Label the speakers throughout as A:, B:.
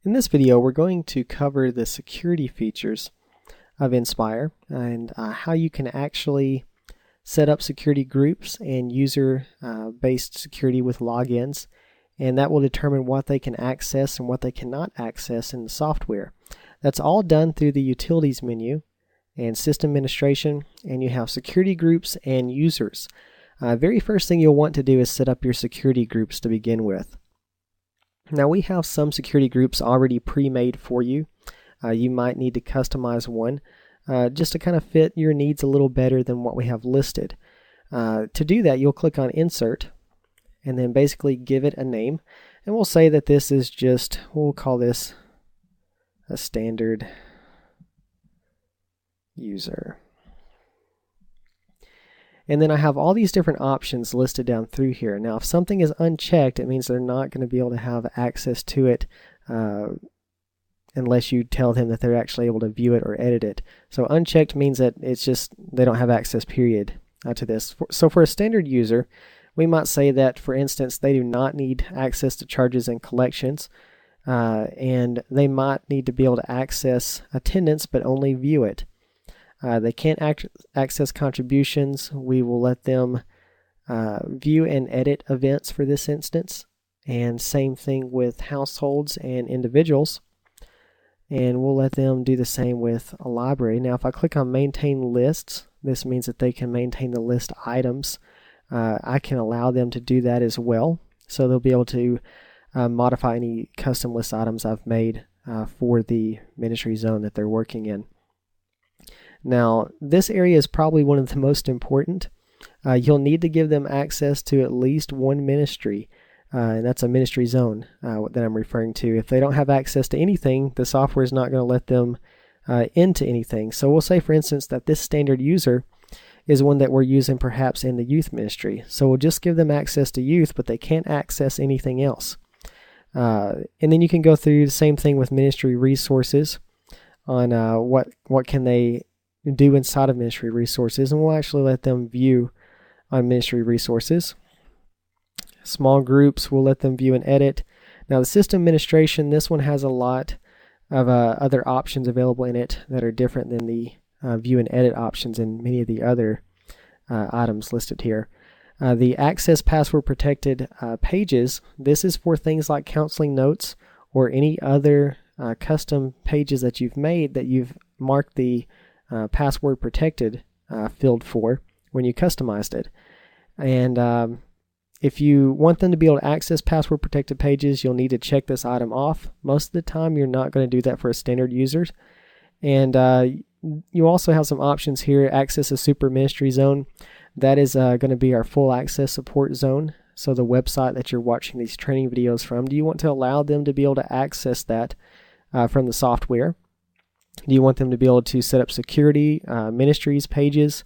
A: In this video, we're going to cover the security features of Inspire and how you can actually set up security groups and user-based security with logins, and that will determine what they can access and what they cannot access in the software. That's all done through the Utilities menu and System Administration, and you have security groups and users. Very first thing you'll want to do is set up your security groups to begin with. Now we have some security groups already pre-made for you. You might need to customize one just to kind of fit your needs a little better than what we have listed. To do that, you'll click on Insert and then basically give it a name. And we'll say that this is just, we'll call this a standard user. And then I have all these different options listed down through here. Now if something is unchecked, it means they're not going to be able to have access to it unless you tell them that they're actually able to view it or edit it. So unchecked means that it's just they don't have access, period, to this. So for a standard user, we might say that, for instance, they do not need access to charges and collections, and they might need to be able to access attendance but only view it. They can't access contributions. We will let them view and edit events for this instance. And same thing with households and individuals. And we'll let them do the same with a library. Now if I click on Maintain Lists, this means that they can maintain the list items. I can allow them to do that as well. So they'll be able to modify any custom list items I've made for the ministry zone that they're working in. Now, this area is probably one of the most important. You'll need to give them access to at least one ministry, and that's a ministry zone that I'm referring to. If they don't have access to anything, the software is not going to let them into anything. So we'll say, for instance, that this standard user is one that we're using perhaps in the youth ministry. So we'll just give them access to youth, but they can't access anything else. And then you can go through the same thing with ministry resources on what can they do inside of ministry resources, and we'll actually let them view on ministry resources. Small groups, we'll let them view and edit. Now the system administration, this one has a lot of other options available in it that are different than the view and edit options in many of the other items listed here. The access password protected pages, this is for things like counseling notes or any other custom pages that you've made that you've marked the password protected field for when you customized it. And if you want them to be able to access password protected pages, you'll need to check this item off. Most of the time you're not going to do that for a standard user. And you also have some options here. Access a super ministry zone. That is going to be our full access support zone. So the website that you're watching these training videos from, do you want to allow them to be able to access that from the software? Do you want them to be able to set up security, ministries, pages,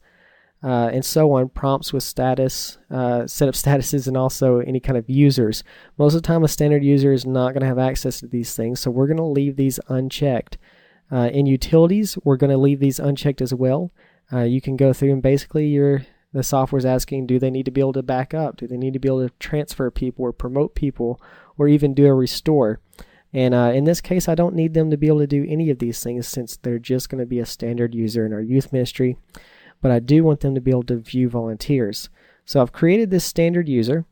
A: and so on, prompts with status, set up statuses, and also any kind of users? Most of the time a standard user is not going to have access to these things, so we're going to leave these unchecked. In utilities, we're going to leave these unchecked as well. You can go through and basically the software is asking, do they need to be able to back up? Do they need to be able to transfer people or promote people or even do a restore? And in this case, I don't need them to be able to do any of these things since they're just going to be a standard user in our youth ministry. But I do want them to be able to view volunteers. So I've created this standard user,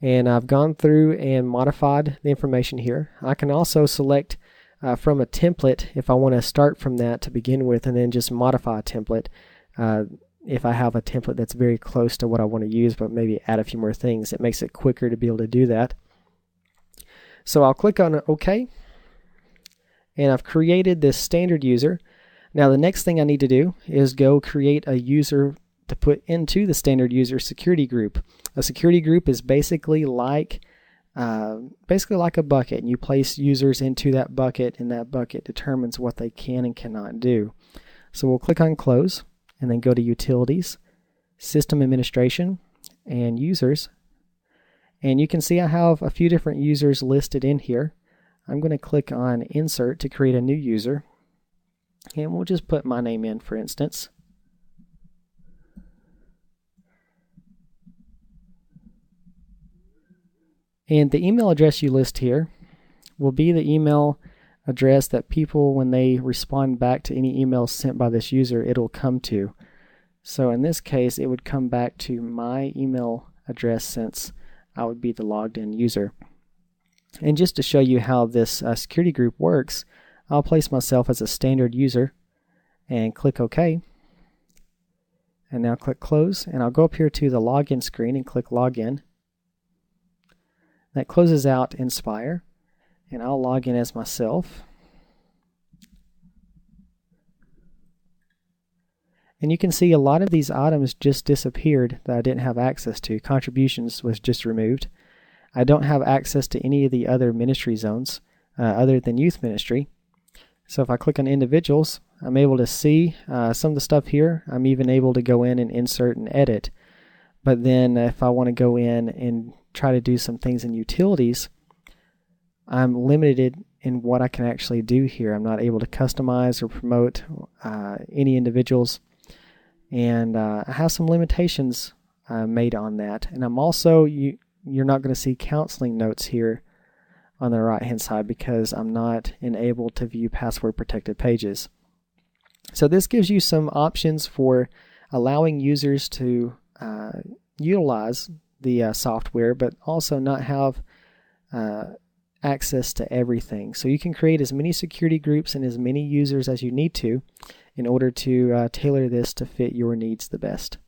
A: and I've gone through and modified the information here. I can also select from a template if I want to start from that to begin with and then just modify a template if I have a template that's very close to what I want to use, but maybe add a few more things. It makes it quicker to be able to do that. So I'll click on OK, and I've created this standard user. Now the next thing I need to do is go create a user to put into the standard user security group. A security group is basically like a bucket, and you place users into that bucket, and that bucket determines what they can and cannot do. So we'll click on Close, and then go to Utilities, System Administration, and Users. And you can see I have a few different users listed in here. I'm going to click on Insert to create a new user. And we'll just put my name in, for instance. And the email address you list here will be the email address that people, when they respond back to any emails sent by this user, it'll come to. So in this case, it would come back to my email address since I would be the logged in user. And just to show you how this security group works, I'll place myself as a standard user and click OK. And now click Close, and I'll go up here to the login screen and click Login. That closes out Inspire, and I'll log in as myself. And you can see a lot of these items just disappeared that I didn't have access to. Contributions was just removed. I don't have access to any of the other ministry zones other than youth ministry. So if I click on individuals, I'm able to see some of the stuff here. I'm even able to go in and insert and edit. But then if I want to go in and try to do some things in utilities, I'm limited in what I can actually do here. I'm not able to customize or promote any individuals. And I have some limitations made on that. And I'm also, you're not going to see counseling notes here on the right hand side because I'm not enabled to view password protected pages. So this gives you some options for allowing users to utilize the software, but also not have access to everything. So you can create as many security groups and as many users as you need to in order to tailor this to fit your needs the best.